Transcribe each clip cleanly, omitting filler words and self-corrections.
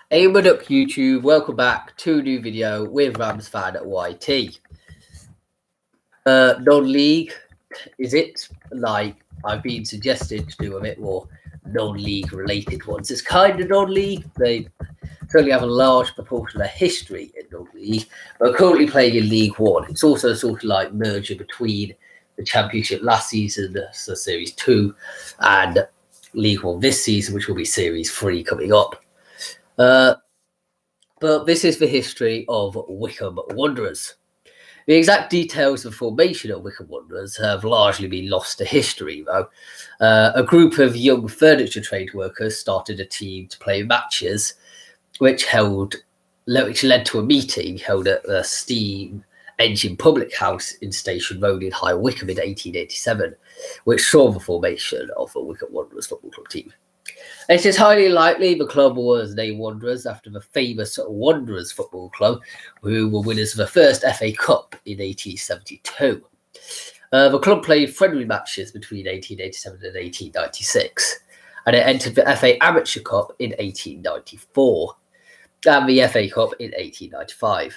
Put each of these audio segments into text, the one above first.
Hey, what up, YouTube? Welcome back to a new video with Rams fan at YT. Non-league, is it? Like, I've been suggested to do a bit more non-league related ones. It's kind of non-league. They certainly have a large proportion of history in non-league, but currently playing in League One. It's also sort of like merger between the Championship last season, so Series 2, and League One this season, which will be Series 3 coming up. But this is the history of Wycombe Wanderers. The exact details of the formation of Wycombe Wanderers have largely been lost to history, though. A group of young furniture trade workers started a team to play matches, which led to a meeting held at the Steam Engine Public House in Station Road in High Wycombe in 1887, which saw the formation of the Wycombe Wanderers football club team. It is highly likely the club was named Wanderers after the famous Wanderers Football Club, who were winners of the first FA Cup in 1872. The club played friendly matches between 1887 and 1896, and it entered the FA Amateur Cup in 1894 and the FA Cup in 1895.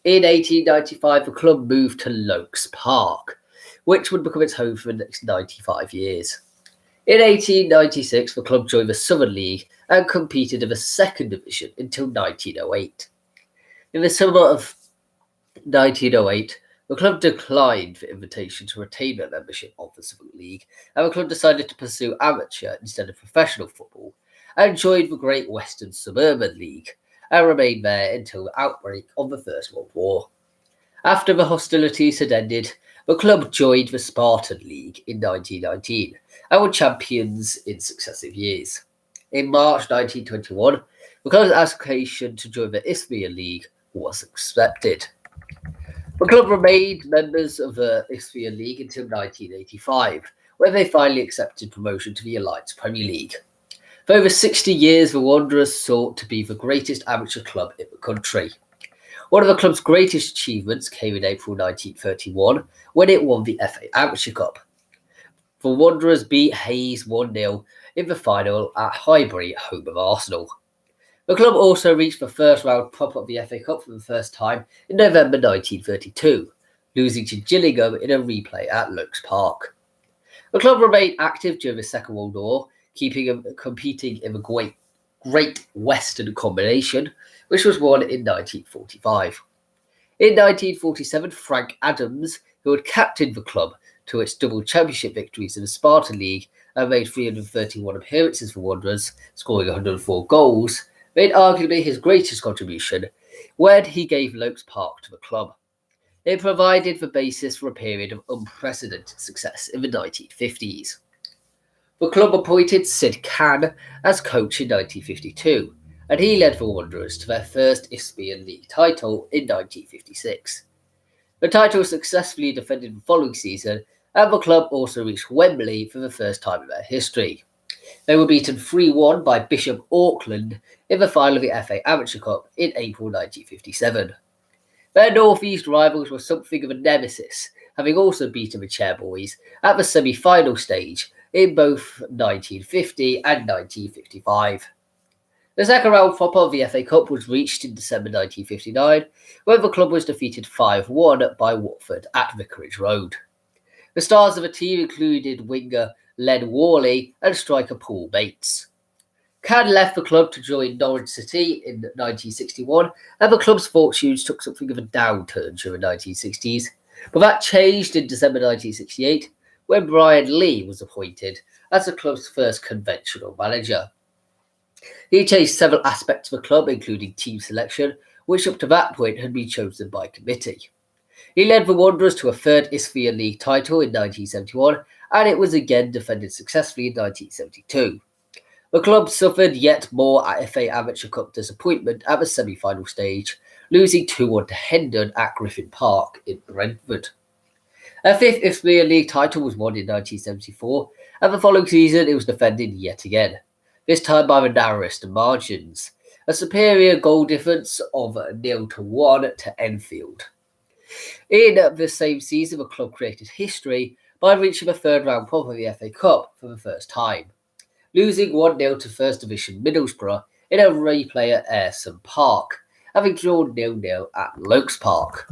In 1895, the club moved to Lokes Park, which would become its home for the next 95 years. In 1896, the club joined the Southern League and competed in the second division until 1908. In the summer of 1908, the club declined the invitation to retain their membership of the Southern League, and the club decided to pursue amateur instead of professional football and joined the Great Western Suburban League and remained there until the outbreak of the First World War. After the hostilities had ended, the club joined the Spartan League in 1919 and were champions in successive years. In March 1921, the club's application to join the Isthmian League was accepted. The club remained members of the Isthmian League until 1985, when they finally accepted promotion to the Alliance Premier League. For over 60 years, the Wanderers sought to be the greatest amateur club in the country. One of the club's greatest achievements came in April 1931 when it won the FA Amateur Cup. The Wanderers beat Hayes 1-0 in the final at Highbury, home of Arsenal. The club also reached the first round proper of the FA Cup for the first time in November 1932, losing to Gillingham in a replay at Lokes Park. The club remained active during the Second World War, competing in the Great Western Combination, which was won in 1945. In 1947, Frank Adams, who had captained the club to its double championship victories in the Spartan League and made 331 appearances for Wanderers, scoring 104 goals, made arguably his greatest contribution when he gave Lokes Park to the club. It provided the basis for a period of unprecedented success in the 1950s. The club appointed Se2 as coach in 1952, and he led the Wanderers to their first Isthmian League title in 1956. The title was successfully defended the following season, and the club also reached Wembley for the first time in their history. They were beaten 3-1 by Bishop Auckland in the final of the FA Amateur Cup in April 1957. Their North East rivals were something of a nemesis, having also beaten the Chairboys at the semi-final stage in both 1950 and 1955. The second round proper of the FA Cup was reached in December 1959, when the club was defeated 5-1 by Watford at Vicarage Road. The stars of the team included winger Len Worley and striker Paul Bates. Can left the club to join Norwich City in 1961, and the club's fortunes took something of a downturn during the 1960s, but that changed in December 1968, when Brian Lee was appointed as the club's first conventional manager. He changed several aspects of the club, including team selection, which up to that point had been chosen by committee. He led the Wanderers to a third Isthmian League title in 1971, and it was again defended successfully in 1972. The club suffered yet more FA Amateur Cup disappointment at the semi-final stage, losing 2-1 to Hendon at Griffin Park in Brentford. A fifth Isthmian League title was won in 1974, and the following season it was defended yet again, this time by the narrowest margins, a superior goal difference of 0-1 to Enfield. In the same season, the club created history by reaching the third round proper of the FA Cup for the first time, losing 1-0 to First Division Middlesbrough in a replay at Ayresome Park, having drawn 0-0 at Lokes Park.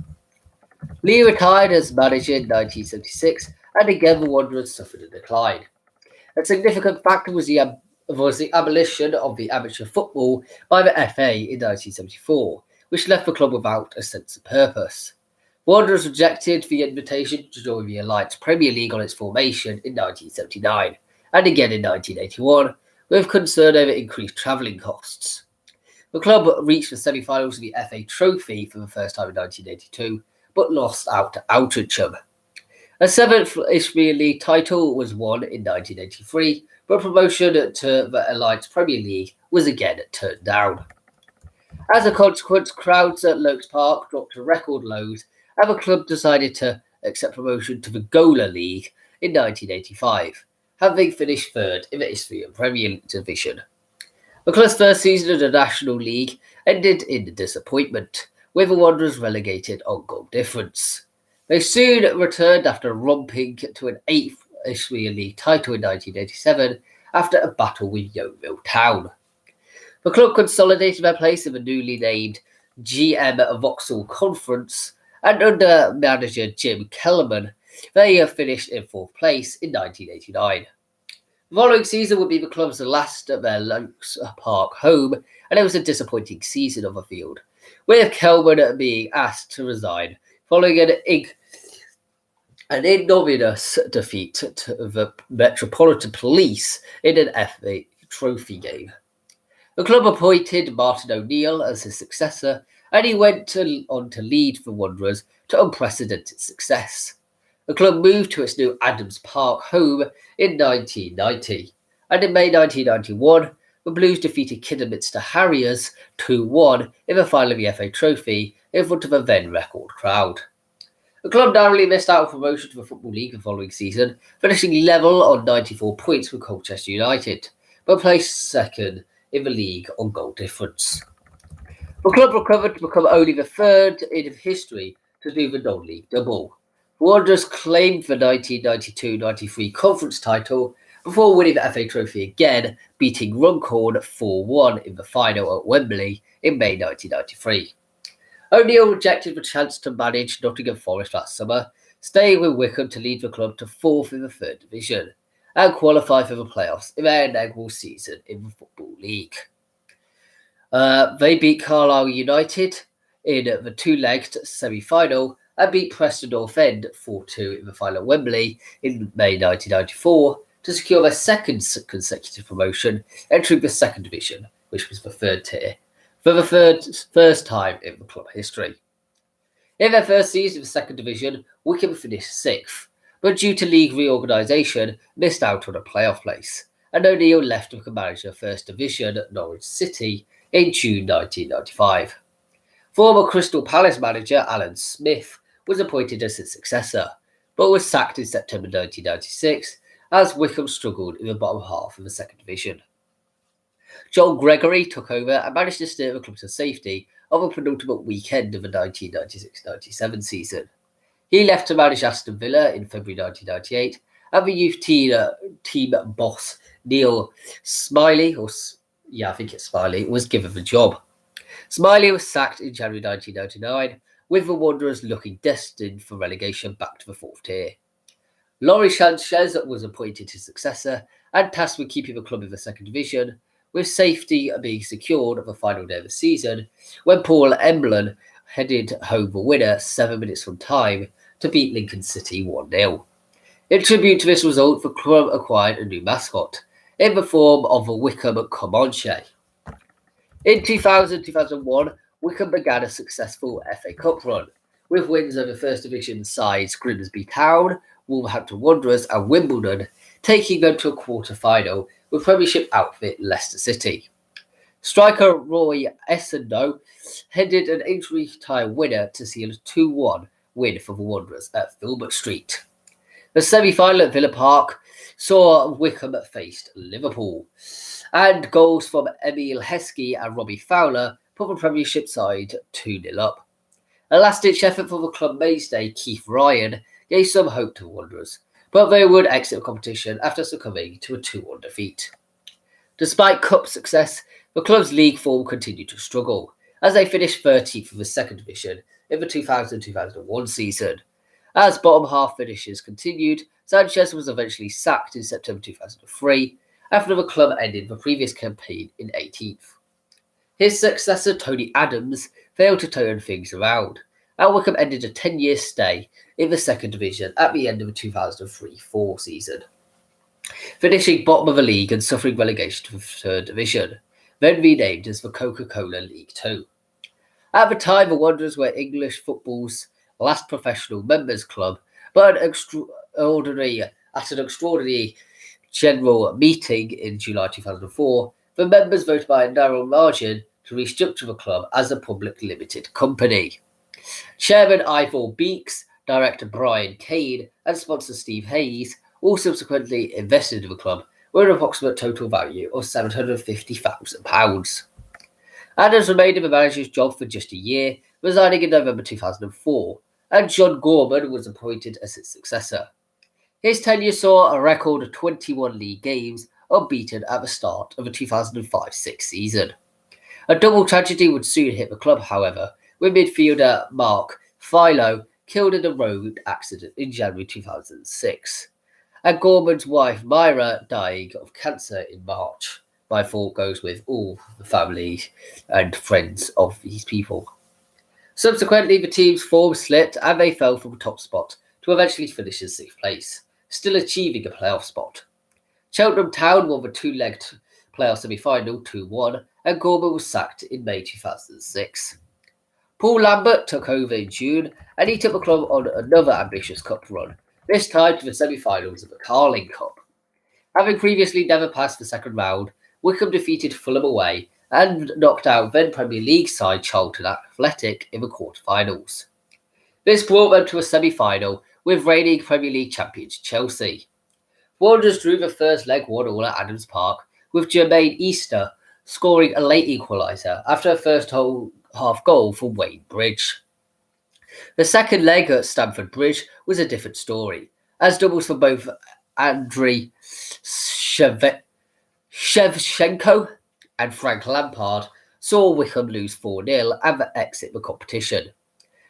Lee retired as manager in 1976, and again the Wanderers suffered a decline. A significant factor was the abolition of the amateur football by the FA in 1974, which left the club without a sense of purpose. Wanderers rejected the invitation to join the Alliance Premier League on its formation in 1979, and again in 1981, with concern over increased travelling costs. The club reached the semi-finals of the FA Trophy for the first time in 1982, but lost out to Altrincham. A seventh Premier League title was won in 1983, but promotion to the Alliance Premier League was again turned down. As a consequence, crowds at Lokes Park dropped to record lows, and the club decided to accept promotion to the Gola League in 1985, having finished third in the Isthmian Premier Division. The club's first season in the National League ended in disappointment, with the Wanderers relegated on goal difference. They soon returned after romping to an 8th Isthmian League title in 1987 after a battle with Yeovil Town. The club consolidated their place in the newly named GM Vauxhall Conference, and under manager Jim Kellerman, they finished in 4th place in 1989. The following season would be the club's last at their Lokes Park home, and it was a disappointing season on the field, with Kellerman being asked to resign following an ignominious defeat to the Metropolitan Police in an FA Trophy game. The club appointed Martin O'Neill as his successor, and he went on to lead the Wanderers to unprecedented success. The club moved to its new Adams Park home in 1990, and in May 1991, the Blues defeated Kidderminster Harriers 2-1 in the final of the FA Trophy in front of a then-record crowd. The club narrowly missed out on promotion to the Football League the following season, finishing level on 94 points with Colchester United, but placed second in the league on goal difference. The club recovered to become only the third in history to do the non-league double. The Wanderers claimed the 1992-93 conference title before winning the FA Trophy again, beating Runcorn 4-1 in the final at Wembley in May 1993. O'Neill rejected the chance to manage Nottingham Forest that summer, staying with Wycombe to lead the club to 4th in the 3rd Division and qualify for the playoffs in their inaugural season in the Football League. They beat Carlisle United in the 2-legged semi-final and beat Preston North End 4-2 in the final at Wembley in May 1994 to secure their second consecutive promotion, entering the 2nd Division, which was the 3rd tier, for the first time in the club history. In their first season of the 2nd Division, Wycombe finished 6th, but due to league reorganisation, missed out on a playoff place, and O'Neill left to manage the 1st Division at Norwich City in June 1995. Former Crystal Palace manager Alan Smith was appointed as his successor, but was sacked in September 1996 as Wycombe struggled in the bottom half of the 2nd Division. John Gregory took over and managed to steer the club to safety of a penultimate weekend of the 1996-97 season. He left to manage Aston Villa in February 1998, and the youth team boss Neil Smiley, was given the job. Smiley was sacked in January 1999, with the Wanderers looking destined for relegation back to the 4th tier. Laurie Sanchez was appointed his successor and tasked with keeping the club in the 2nd Division, with safety being secured at the final day of the season, when Paul Emblin headed home the winner 7 minutes from time to beat Lincoln City 1-0. In tribute to this result, the club acquired a new mascot, in the form of a Wycombe Comanche. In 2000-2001, Wycombe began a successful FA Cup run, with wins over 1st Division sides Grimsby Town, Wolverhampton Wanderers and Wimbledon, taking them to a quarter-final with Premiership outfit Leicester City. Striker Roy Essendon headed an injury-time winner to seal a 2-1 win for the Wanderers at Filbert Street. The semi-final at Villa Park saw Wycombe faced Liverpool, and goals from Emile Heskey and Robbie Fowler put the Premiership side 2-0 up. A last-ditch effort for the club mainstay Keith Ryan gave some hope to the Wanderers, but they would exit the competition after succumbing to a 2-1 defeat. Despite cup success, The club's league form continued to struggle, as they finished 13th in the second division in the 2000-2001 season. As bottom half finishes continued, Sanchez was eventually sacked in September 2003 after the club ended the previous campaign in 18th. His successor, Tony Adams, failed to turn things around, and Wycombe ended a 10-year stay in the second division at the end of the 2003-04 season, finishing bottom of the league and suffering relegation to the third division, then renamed as the Coca-Cola League 2. At the time, the Wanderers were English football's last professional members club, but at an extraordinary general meeting in July 2004, the members voted by a narrow margin to restructure the club as a public limited company. Chairman Ivor Beeks, director Brian Kane, and sponsor Steve Hayes all subsequently invested in the club with an approximate total value of £750,000. Adams remained in the manager's job for just a year, resigning in November 2004, and John Gorman was appointed as his successor. His tenure saw a record of 21 league games, unbeaten at the start of the 2005-06 season. A double tragedy would soon hit the club, however, with midfielder Mark Philo killed in a road accident in January 2006, and Gorman's wife Myra dying of cancer in March. My thought goes with all the family and friends of these people. Subsequently, the team's form slipped and they fell from the top spot to eventually finish in 6th place, still achieving a playoff spot. Cheltenham Town won the two-legged playoff semi-final 2-1, and Gorman was sacked in May 2006. Paul Lambert took over in June, and he took the club on another ambitious cup run, this time to the semi-finals of the Carling Cup. Having previously never passed the second round, Wycombe defeated Fulham away and knocked out then Premier League side Charlton Athletic in the quarter-finals. This brought them to a semi-final with reigning Premier League champions Chelsea. Wanderers drew the first leg 1-1 at Adams Park, with Jermaine Easter scoring a late equaliser after a first half goal from Wayne Bridge. The second leg at Stamford Bridge was a different story, as doubles for both Andriy Shevchenko and Frank Lampard saw Wycombe lose 4-0 and exit the competition.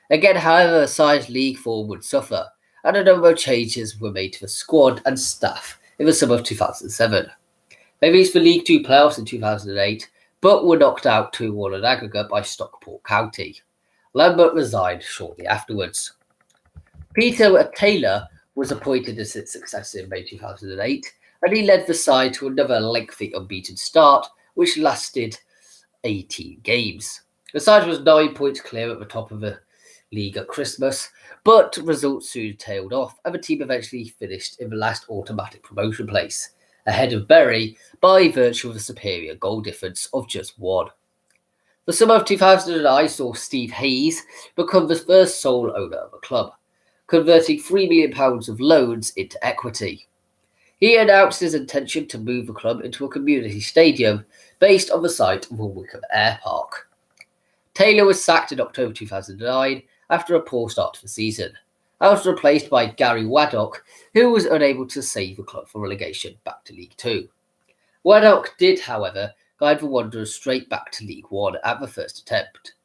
Again, however, the side's league form would suffer, and a number of changes were made to the squad and staff in the summer of 2007. They reached the League 2 playoffs in 2008, but were knocked out 2-1 in aggregate by Stockport County. Lambert resigned shortly afterwards. Peter Taylor was appointed as its successor in May 2008, and he led the side to another lengthy unbeaten start, which lasted 18 games. The side was 9 points clear at the top of the league at Christmas, but results soon tailed off, and the team eventually finished in the last automatic promotion place, ahead of Bury by virtue of a superior goal difference of just 1. The summer of 2009 saw Steve Hayes become the first sole owner of the club, converting £3 million of loans into equity. He announced his intention to move the club into a community stadium based on the site of a Wycombe Air Park. Taylor was sacked in October 2009 after a poor start to the season, and was replaced by Gary Waddock, who was unable to save the club from relegation back to League 2. Waddock did, however, guide the Wanderers straight back to League 1 at the first attempt.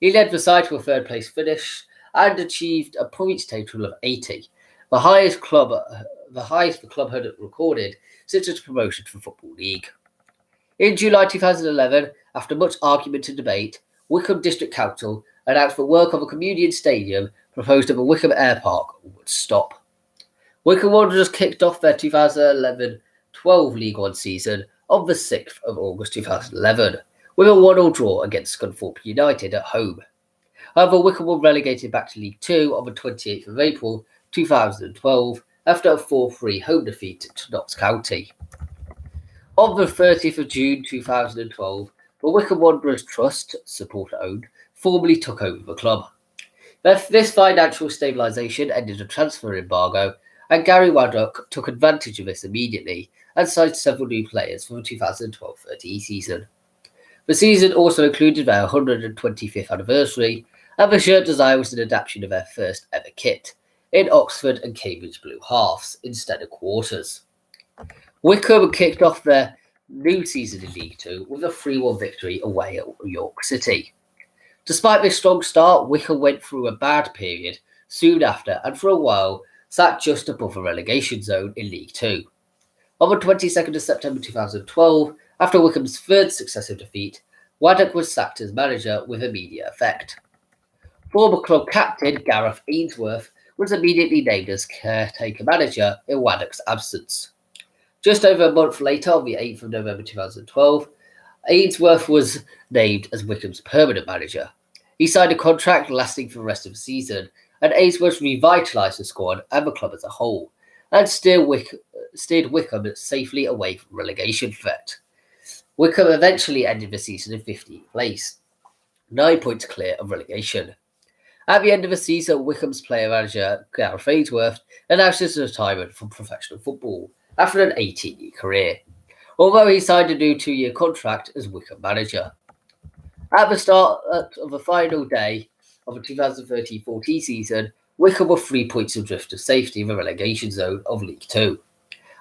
He led the side to a third-place finish and achieved a points total of 80, the highest the club had recorded since its promotion to the Football League. In July 2011, after much argument and debate, Wycombe District Council announced the work of a community stadium proposed at the Wycombe Air Park would stop. Wycombe Wanderers kicked off their 2011-12 League 1 season on the 6th of August 2011, with a 1-1 draw against Scunthorpe United at home. However, Wycombe were relegated back to League 2 on the 28th of April 2012 after a 4-3 home defeat to Notts County. On the 30th of June 2012, the Wycombe Wanderers Trust, supporter-owned, formally took over the club. This financial stabilisation ended a transfer embargo, and Gary Waddock took advantage of this immediately and signed several new players for the 2012-13 season. The season also included their 125th anniversary, and the shirt design was an adaptation of their first ever kit, in Oxford and Cambridge blue halves instead of quarters. Wycombe kicked off their new season in League Two with a 3-1 victory away at York City. Despite this strong start, Wycombe went through a bad period soon after and for a while sat just above the relegation zone in League Two. On the 22nd of September 2012, after Wycombe's third successive defeat, Waddock was sacked as manager with immediate effect. Former club captain Gareth Ainsworth was immediately named as caretaker manager in Waddock's absence. Just over a month later, on the 8th of November 2012, Ainsworth was named as Wycombe's permanent manager. He signed a contract lasting for the rest of the season, and Ainsworth revitalised the squad and the club as a whole, and steered Wycombe safely away from relegation threat. Wycombe eventually ended the season in 15th place, 9 points clear of relegation. At the end of the season, Wycombe's player manager Gareth Fadesworth announced his retirement from professional football after an 18-year career, although he signed a new 2-year contract as Wycombe manager. At the start of the final day of the 2013-14 season, Wycombe were 3 points adrift of safety in the relegation zone of League Two.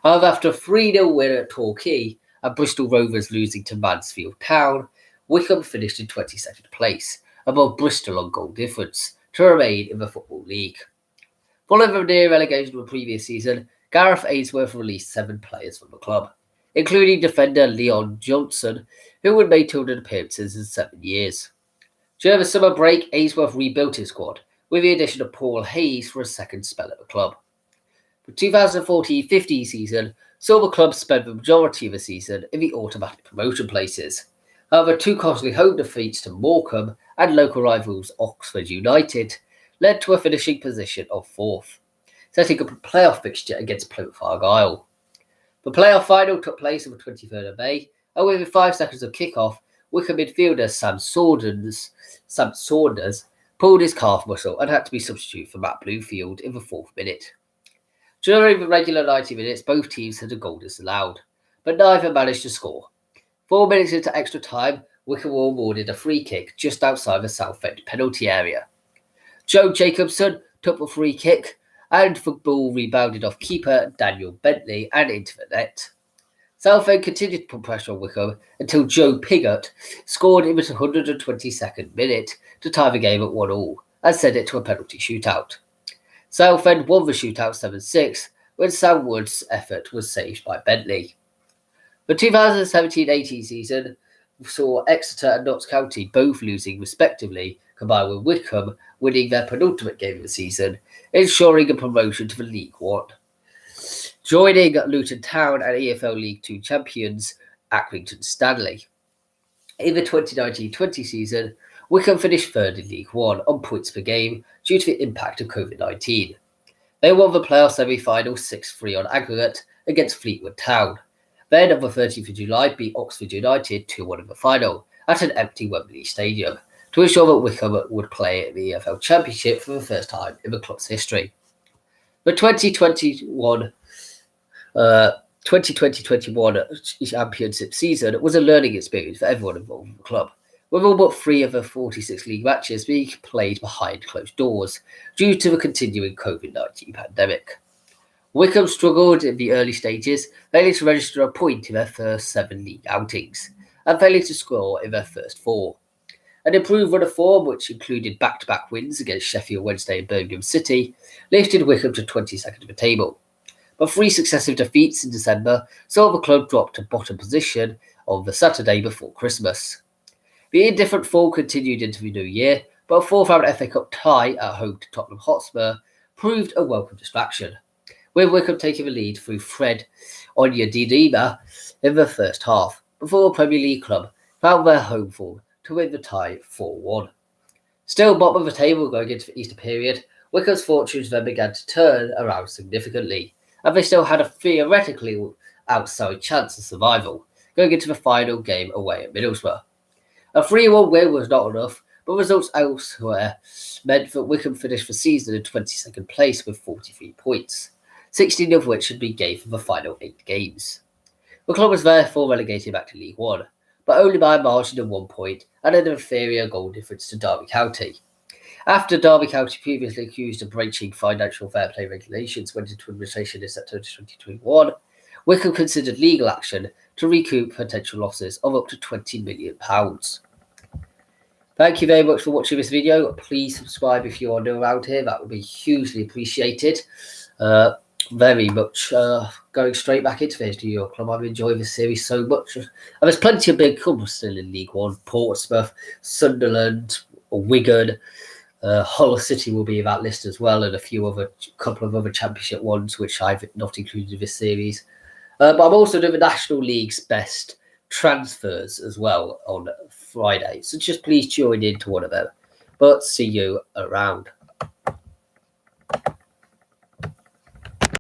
However, after a 3-0 win at Torquay and Bristol Rovers losing to Mansfield Town, Wycombe finished in 22nd place, above Bristol on goal difference, to remain in the Football League. Following the near relegation of the previous season, Gareth Ainsworth released 7 players from the club, including defender Leon Johnson, who had made 200 appearances in 7 years. During the summer break, Ainsworth rebuilt his squad, with the addition of Paul Hayes for a second spell at the club. The 2014-15 season saw the club spend the majority of the season in the automatic promotion places. However, 2 costly home defeats to Morecambe and local rivals Oxford United led to a finishing position of 4th, setting up a playoff fixture against Plymouth Argyle. The playoff final took place on the 23rd of May, and within 5 seconds of kick-off, Wycombe midfielder Sam Saunders pulled his calf muscle and had to be substituted for Matt Bluefield in the 4th minute. During the regular 90 minutes, both teams had a goal disallowed, but neither managed to score. 4 minutes into extra time, Wycombe were awarded a free kick just outside the Southend penalty area. Joe Jacobson took the free kick, and the ball rebounded off keeper Daniel Bentley and into the net. Southend continued to put pressure on Wycombe until Joe Piggott scored in the 122nd minute to tie the game at 1-1 and send it to a penalty shootout. Southend won the shootout 7-6 when Sam Wood's effort was saved by Bentley. The 2017-18 season saw Exeter and Notts County both losing respectively, combined with Wycombe winning their penultimate game of the season, ensuring a promotion to the League One, joining Luton Town and EFL League Two champions Accrington Stanley. In the 2019-20 season, Wycombe finished 3rd in League One on points per game due to the impact of COVID-19. They won the playoff semi-final 6-3 on aggregate against Fleetwood Town. Then on the 30th of July beat Oxford United 2-1 in the final at an empty Wembley Stadium to ensure that Wycombe would play in the EFL Championship for the first time in the club's history. The 2020-21 championship season was a learning experience for everyone involved in the club, with all but 3 of the 46 league matches being played behind closed doors due to the continuing COVID-19 pandemic. Wycombe struggled in the early stages, failing to register a point in their first 7 league outings, and failing to score in their first 4. An improved run of form, which included back-to-back wins against Sheffield Wednesday and Birmingham City, lifted Wycombe to 22nd of the table. But 3 successive defeats in December saw the club drop to bottom position on the Saturday before Christmas. The indifferent form continued into the new year, but a 4th-round FA Cup tie at home to Tottenham Hotspur proved a welcome distraction, with Wycombe taking the lead through Fred Onyedinma in the first half, before the Premier League club found their home form to win the tie 4-1. Still bottom of the table going into the Easter period, Wycombe's fortunes then began to turn around significantly, and they still had a theoretically outside chance of survival, going into the final game away at Middlesbrough. A 3-1 win was not enough, but results elsewhere meant that Wycombe finished the season in 22nd place with 43 points, 16 of which had been gained from the final 8 games. The club was therefore relegated back to League One, but only by a margin of 1 point and an inferior goal difference to Derby County. After Derby County previously accused of breaching financial fair play regulations went into administration in September 2021, Wycombe considered legal action to recoup potential losses of up to £20 million. Thank you very much for watching this video. Please subscribe if you are new around here. That would be hugely appreciated. Very much going straight back into this New York club. I'm enjoying this series so much. And there's plenty of big clubs still in League One. Portsmouth, Sunderland, Wigan, Hull City will be in that list as well, and a couple of other championship ones which I've not included in this series. But I'm also doing the National League's best transfers as well on Friday. So just please join into one of them. But see you around.